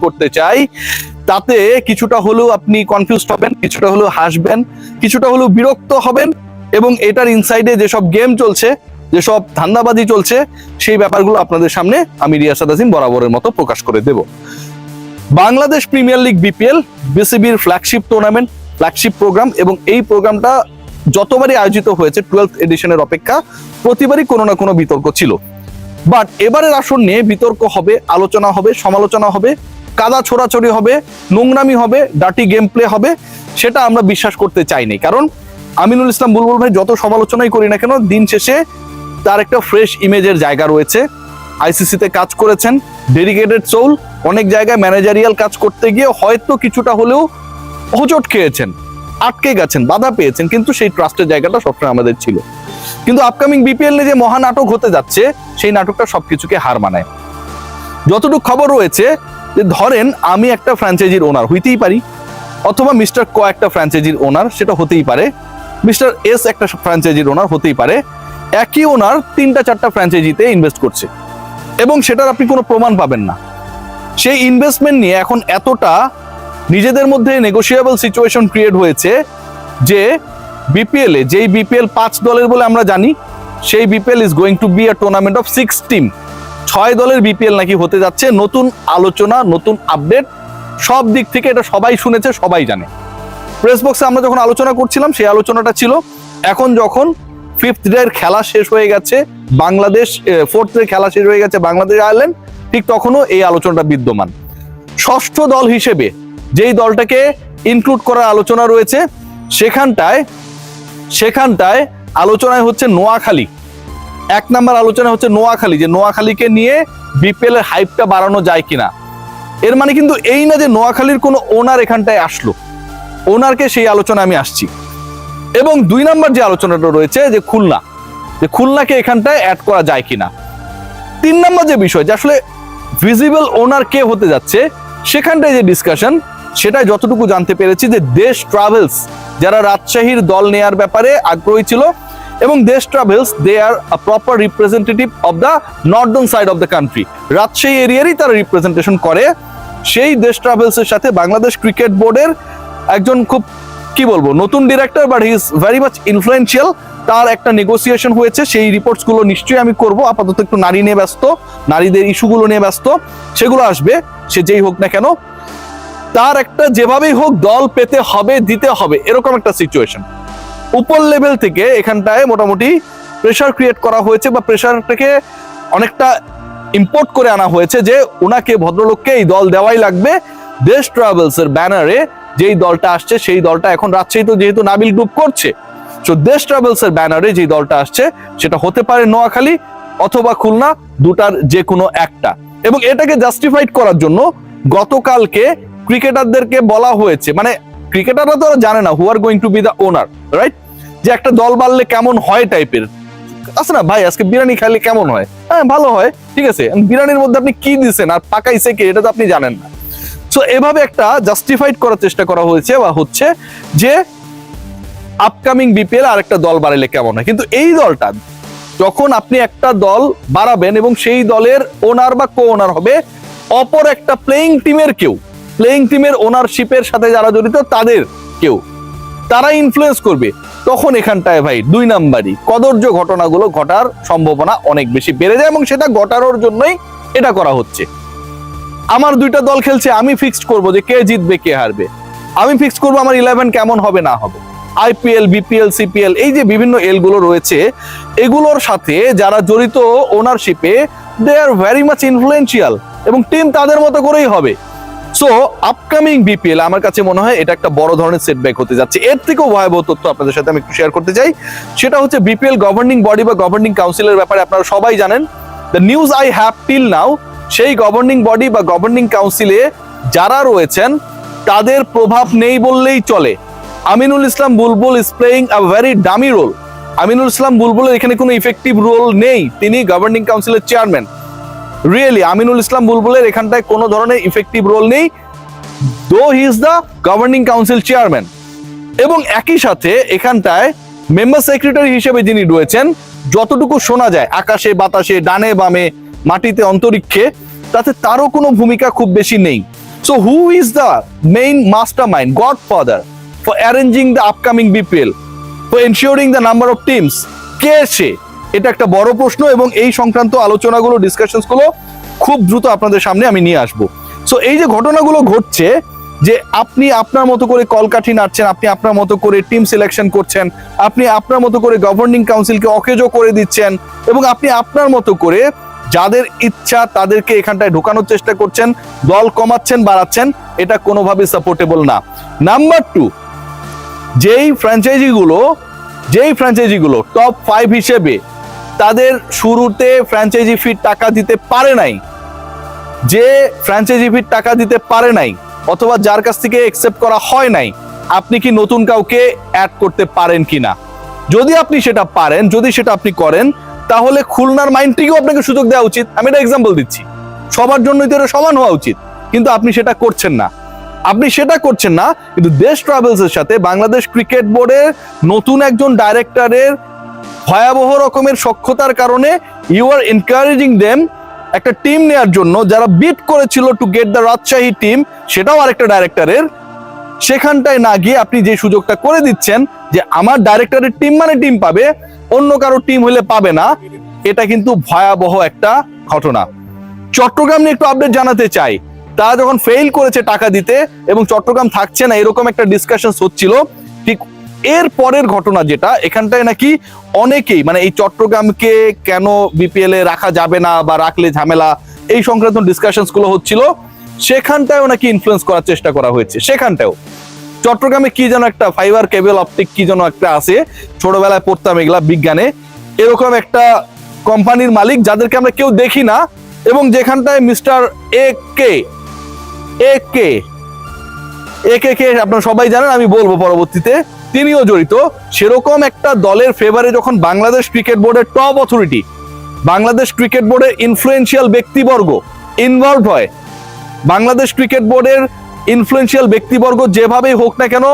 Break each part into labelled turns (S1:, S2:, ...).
S1: করতে চাই, তাতে কিছুটা হলেও আপনি কনফিউজড হবেন, কিছুটা হলেও হাসবেন, কিছুটা হলেও বিরক্ত হবেন, এবং এটার ইনসাইডে যেসব গেম চলছে, যেসব ধান্দাবাজি চলছে, সেই ব্যাপারগুলো আপনাদের সামনে আমি রিয়াসাত আজিম বরাবরের মতো প্রকাশ করে দেব। বাংলাদেশ প্রিমিয়ার লিগ বিপিএল বিসিবির ফ্ল্যাগশিপ টুর্নামেন্ট, ফ্ল্যাগশিপ প্রোগ্রাম, এবং এই প্রোগ্রামটা যতবারই আয়োজিত হয়েছে 12th এডিশনের অপেক্ষা প্রতিবারই কোনো না কোনো বিতর্ক ছিল। বাট এবারের আসর নিয়ে বিতর্ক হবে, আলোচনা হবে, সমালোচনা হবে, কাদা ছোড়াছড়ি হবে, নোংরামি হবে, ডার্টি গেম প্লে হবে, সেটা আমরা বিশ্বাস করতে চাইনি। কারণ আমিনুল ইসলাম বুলবুল ভাই যত সমালোচনাই করি না কেন, দিন শেষে তার একটা ফ্রেশ ইমেজের জায়গা রয়েছে। আইসিসিতে কাজ করেছেন, ডেডিকেটেড সোল, অনেক জায়গায় ম্যানেজারিয়াল কাজ করতে গিয়ে হয়তো কিছুটা হলেও হোঁচট খেয়েছেন, আটকে গেছেন, বাধা পেয়েছেন, কিন্তু সেই ট্রাস্টের জায়গাটা সবসময় আমাদের ছিল। কিন্তু আপকামিং বিপিএল নিয়ে যে মহানাটক হতে যাচ্ছে, সেই নাটকটা সবকিছুকে হার মানায়। যতটুকু খবর রয়েছে যে ধরেন আমি একটা ফ্র্যাঞ্চাইজির ওনার হইতেই পারি, অথবা মিস্টার ক একটা ফ্র্যাঞ্চাইজির ওনার, সেটা হতেই পারে, মিস্টার এস একটা ফ্র্যাঞ্চাইজির ওনার হতেই পারে, একই ওনার 3-4টা ফ্র্যাঞ্চাইজিতে ইনভেস্ট করছে এবং সেটার আপনি কোনো প্রমাণ পাবেন না। সেই ইনভেস্টমেন্ট নিয়ে এখন এতটা নিজেদের মধ্যে নেগোশিয়েবল সিচুয়েশন ক্রিয়েট হয়েছে যে বিপিএল এ, যেই বিপিএল 5 দলের বলে আমরা জানি, সেই BPL is going to be a tournament of 6 team. 6 দলের বিপিএল নাকি হতে যাচ্ছে। নতুন আলোচনা, নতুন আপডেট, সব দিক থেকে এটা সবাই শুনেছে, সবাই জানে। প্রেস বক্সে আমরা যখন আলোচনা করছিলাম, সেই আলোচনাটা ছিল। এখন যখন 5th ডে এর খেলা শেষ হয়ে গেছে বাংলাদেশ, 4th ডে খেলা শেষ হয়ে গেছে বাংলাদেশ আয়ারল্যান্ড, ঠিক তখনও এই আলোচনাটা বিদ্যমান। ষষ্ঠ দল হিসেবে যেই দলটাকে ইনক্লুড করার আলোচনা রয়েছে, সেখানটায় আলোচনায় হচ্ছে নোয়াখালী। 1 নাম্বার আলোচনা হচ্ছে নোয়াখালী, যে নোয়াখালীকে নিয়ে বিপিএল এর হাইপটা বাড়ানো যায় কিনা। এর মানে কিন্তু এই না যে নোয়াখালীর কোনো ওনার এখানটায় আসলো, ওনারকে সেই আলোচনা আমি আসছি। এবং 2 নাম্বার যে আলোচনাটা রয়েছে যে খুলনাকে এখানটায় অ্যাড করা যায় কিনা। 3 নাম্বার যে বিষয়, যে আসলে ভিজিবল ওনার কে হতে যাচ্ছে, সেখানটায় যে ডিসকাশন, সেটাই যতটুকু জানতে পেরেছি যে দেশ ট্রাভেলস, যারা রাজশাহীর দল নেয়ার ব্যাপারে আগ্রহী ছিল, এবং Desh Travels they are a proper representative of the northern side of the country, Rajshahi এরিয়ারই তারা রিপ্রেজেন্টেশন করে। সেই দেশ ট্রাভেলসের সাথে বাংলাদেশ ক্রিকেট বোর্ডের একজন খুব কি বলবো নতুন director, but he is very much influential, তার একটা নেগোসিয়েশন হয়েছে। সেই রিপোর্টস গুলো নিশ্চয়ই আমি করব। আপাতত একটু নারী নিয়ে ব্যস্ত, নারীদের ইস্যুগুলো নিয়ে ব্যস্ত, সেগুলো আসবে। সে যেই হোক না কেন, তার একটা যেভাবেই হোক দল পেতে হবে, দিতে হবে, এরকম একটা সিচুয়েশন উপর লেভেল থেকে এখানটায় মোটামুটি প্রেশার ক্রিয়েট করা হয়েছে, বা প্রেশারটাকে অনেকটা ইম্পোর্ট করে আনা হয়েছে যে ওনাকে, ভদ্রলোককে এই দল দেওয়াই লাগবে। দেশ ট্রাভেলস এর ব্যানারে যেই দলটা আসছে, সেই দলটা এখন রাজশাহী তো যেহেতু নাবিল গ্রুপ করছে, তো দেশ ট্রাভেলস এর ব্যানারে যেই দলটা আসছে, সেটা হতে পারে নোয়াখালী অথবা খুলনা, দুটার যে কোনো একটা। এবং এটাকে জাস্টিফাইড করার জন্য গতকালকে ক্রিকেটারদেরকে বলা হয়েছে, মানে ক্রিকেটাররা তো জানে না who are going to be the owner, right, যে একটা দল বাড়লে কেমন হয় টাইপের আছে না। ভাই আজকে বিরিয়ানি খাইলে কেমন হয়? হ্যাঁ, ভালো হয়, ঠিক আছে। বিরিয়ানির মধ্যে আপনি কি দিচ্ছেন আর পাকাইছে কে, এটা তো আপনি জানেন না। সো এভাবে একটা জাস্টিফাইড করার চেষ্টা করা হয়েছে বা হচ্ছে যে আপকামিং বিপিএল আর একটা দল বাড়াইলে কেমন হয়। কিন্তু এই দলটা যখন আপনি একটা দল বাড়াবেন এবং সেই দলের ওনার বা কো ওনার হবে অপর একটা প্লেইং টিমের কেউ, প্লেইং টিমের ওনারশিপের সাথে যারা জড়িত তাদের কেউ, তারা ইনফ্লুয়েন্স করবে, তখন এখানটায় ভাই 2 নাম্বারই কদর্য ঘটনাগুলো ঘটার সম্ভাবনা অনেক বেশি বেড়ে যায়, এবং সেটা ঘটানোর জন্যই এটা করা হচ্ছে। আমার 2টা দল খেলছে, আমি ফিক্সড করব যে কে জিতবে কে হারবে, আমি ফিক্স করব আমার 11 কেমন হবে না হবে। আইপিএল, বিপিএল, সিপিএল, এই যে বিভিন্ন এল গুলো রয়েছে, এগুলোর সাথে যারা জড়িত ওনারশিপে, দে আর ভেরি মাচ ইনফ্লুয়েন্সিয়াল, এবং টিম তাদের মতো করেই হবে। সো আপকামিং বিপিএল আমার কাছে মনে হয় এটা একটা বড় ধরনের সেটব্যাক হতে যাচ্ছে। এর থেকেও ভয়াবহ তথ্য আপনাদের সাথে আমি একটু শেয়ার করতে চাই, সেটা হচ্ছে বিপিএল গভর্নিং বডি বা গভর্নিং কাউন্সিলের ব্যাপারে আপনারা সবাই জানেন। The news I have till now, সেই গভর্নিং বডি বা গভর্নিং কাউন্সিলে যারা রয়েছেন তাদের প্রভাব নেই বললেই চলে। Aminul Islam Bulbul is playing a very dummy role. Aminul Islam বুলবুলের এখানে কোনো ইফেক্টিভ রোল নেই, তিনি গভর্নিং কাউন্সিলের চেয়ারম্যান। রিয়েলি আমিনুল ইসলাম বুলবুলের এখানটায় কোনো ধরনের ইফেক্টিভ রোল নেই, though he is the governing council chairman. এবং একই সাথে এখানটায় মেম্বার সেক্রেটারি হিসেবে যিনি রয়েছেন, যতটুকু শোনা যায় আকাশে বাতাসে, ডানে বামে, মাটিতে, অন্তরিক্ষে, তাতে তারও কোনো ভূমিকা খুব বেশি নেই। So who is the main mastermind, godfather for arranging the upcoming BPL, for ensuring the number of teams? কে সে? এটা একটা বড় প্রশ্ন এবং এই সংক্রান্ত আলোচনাগুলো, ডিসকাশনস গুলো খুব দ্রুত আপনাদের সামনে আমি নিয়ে আসবো। সো এই যে ঘটনাগুলো ঘটছে, যে আপনি আপনার মতো করে কলকাঠি নাড়ছেন, আপনি আপনার মতো করে টিম সিলেকশন করছেন, আপনি আপনার মতো করে গভর্নিং কাউন্সিলকে অকেজো করে দিচ্ছেন এবং আপনি আপনার মতো করে যাদের ইচ্ছা তাদেরকে এখানটায় ঢোকানোর চেষ্টা করছেন, দল কমাচ্ছেন, বাড়াচ্ছেন, এটা কোনোভাবে সাপোর্টেবল না। নাম্বার 2, যেই ফ্র্যাঞ্চাইজিগুলো টপ 5 হিসেবে তাদের শুরুতে ফ্র্যাঞ্চাইজি ফির টাকা দিতে পারে নাই, অথবা যার কাছ থেকে অ্যাকসেপ্ট করা হয় নাই, আপনি কি নতুন কাউকে অ্যাড করতে পারেন কিনা? যদি আপনি সেটা পারেন, যদি সেটা আপনি করেন, তাহলে খুলনার মাইন্ডটিকেও আপনাকে সুযোগ দেওয়া উচিত। আমি একটা এক্সাম্পল দিচ্ছি, সবার জন্যই তো এটা সমান হওয়া উচিত, কিন্তু আপনি সেটা করছেন না। কিন্তু দেশ ট্রাভেলস এর সাথে বাংলাদেশ ক্রিকেট বোর্ডের নতুন একজন ডাইরেক্টরের ভয়াবহ রকমের সক্ষতার কারণে ইউ আর এনকারেজিং দেম একটা টিম নেওয়ার জন্য, যারা বিট করেছিল to get the Rajshahi team, সেটাও আরেকটা ডাইরেক্টরের। সেখানটায় না গিয়ে আপনি যে সুযোগটা করে দিচ্ছেন যে আমার ডাইরেক্টরের টিম মানে টিম পাবে, অন্য কারো টিম হলে পাবে না, এটা কিন্তু ভয়াবহ একটা ঘটনা। চট্টগ্রাম নিয়ে একটু আপডেট জানাতে চাই। তারা যখন ফেইল করেছে টাকা দিতে এবং চট্টগ্রাম থাকছে না, এরকম একটা ডিসকাশন হচ্ছিল, ঠিক এর পরের ঘটনা যেটা, এখানটায় নাকি অনেকেই মানে এই চট্টগ্রামকে কেন বিপিএল এ রাখা যাবে না বা রাখলে ঝামেলা, এই সংক্রান্ত ডিসকাশনস গুলো হচ্ছিল, সেখানটায়ও নাকি ইনফ্লুয়েন্স করার চেষ্টা করা হয়েছে। সেখানটাও চট্টগ্রামে কি যেন একটা ফাইবার কেবল অপটিক কি যেন একটা আছে, ছোটবেলায় পড়তাম এগুলা বিজ্ঞানে, এরকম একটা কোম্পানির মালিক যাদেরকে আমরা কেউ দেখি না, এবং যেখানটায় মিস্টার এ কে আপনারা সবাই জানেন, আমি বলবো পরবর্তীতে, তিনিও জড়িত। সেরকম একটা দলের ফেভারে যখন বাংলাদেশ ক্রিকেট বোর্ডের টপ অথরিটি, বাংলাদেশ ক্রিকেট বোর্ডের ইনফ্লুয়েন্সিয়াল ব্যক্তিবর্গ ইনভলভ হয়, বাংলাদেশ ক্রিকেট বোর্ডের ইনফ্লুয়েন্সিয়াল ব্যক্তিবর্গ যেভাবেই হোক না কেন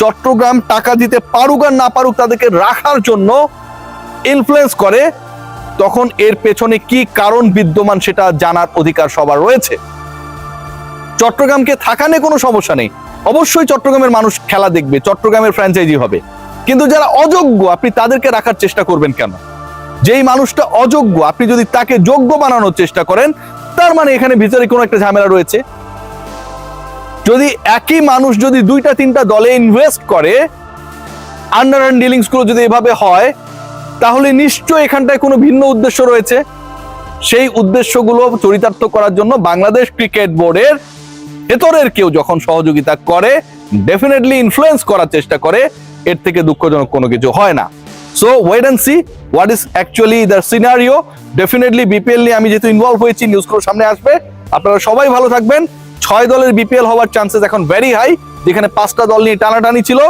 S1: চট্টগ্রাম টাকা দিতে পারুক আর না পারুক তাদেরকে রাখার জন্য ইনফ্লুয়েন্স করে, তখন এর পেছনে কি কারণ বিদ্যমান সেটা জানার অধিকার সবার রয়েছে। চট্টগ্রামকে থাকানে কোনো সমস্যা নেই, অবশ্যই চট্টগ্রামের মানুষ খেলা দেখবে, চট্টগ্রামের ফ্র্যাঞ্চাইজি হবে, কিন্তু যারা অযোগ্য আপনি তাদেরকে রাখার চেষ্টা করবেন কেন? যেই মানুষটা অযোগ্য আপনি যদি তাকে যোগ্য বানানোর চেষ্টা করেন, তার মানে এখানে ভিতরে কোনো একটা ঝামেলা রয়েছে। যদি একই মানুষ যদি 2-3টা দলে ইনভেস্ট করে, আন্ডারহ্যান্ড ডিলিংস গুলো যদি এভাবে হয়, তাহলে নিশ্চয়ই এখানটায় কোনো ভিন্ন উদ্দেশ্য রয়েছে। সেই উদ্দেশ্যগুলো চরিতার্থ করার জন্য বাংলাদেশ ক্রিকেট বোর্ডের ভেতরের কেউ যখন সহযোগিতা করে, ডেফিনেটলি ইনফ্লুয়েন্স করার চেষ্টা করে, এর থেকে দুঃখজনক কোনো কিছু হয় না। So wait and see what is actually the scenario. Definitely BPL নিয়ে আমি যেহেতু ইনভলভ হয়েছি, নিউজগুলো সামনে আসবে। আপনারা সবাই ভালো থাকবেন। 6 দলের বিপিএল হওয়ার চান্সেস এখন ভেরি হাই, যেখানে 5টা দল নিয়ে টানাটানি ছিল,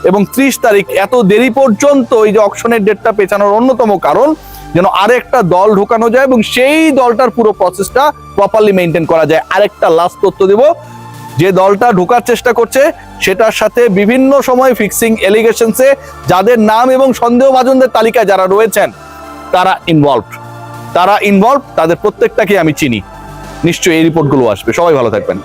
S1: এবং 30 তারিখ এত দেরি পর্যন্ত এই যে অকশনের ডেটটা পেছানোর অন্যতম কারণ যেন আরেকটা দল ঢোকানো যায় এবং সেই দলটার পুরো প্রসেসটা প্রপারলি মেনটেন করা যায়। আরেকটা লাস্ট তথ্য দেব, যে দলটা ঢোকার চেষ্টা করছে সেটার সাথে বিভিন্ন সময় ফিক্সিং এলিগেশনসে যাদের নাম এবং সন্দেহভাজনদের তালিকায় যারা রয়েছেন তারা ইনভলভ, তাদের প্রত্যেকটাকে আমি চিনি। নিশ্চয়ই এই রিপোর্টগুলো আসবে। সবাই ভালো থাকবেন।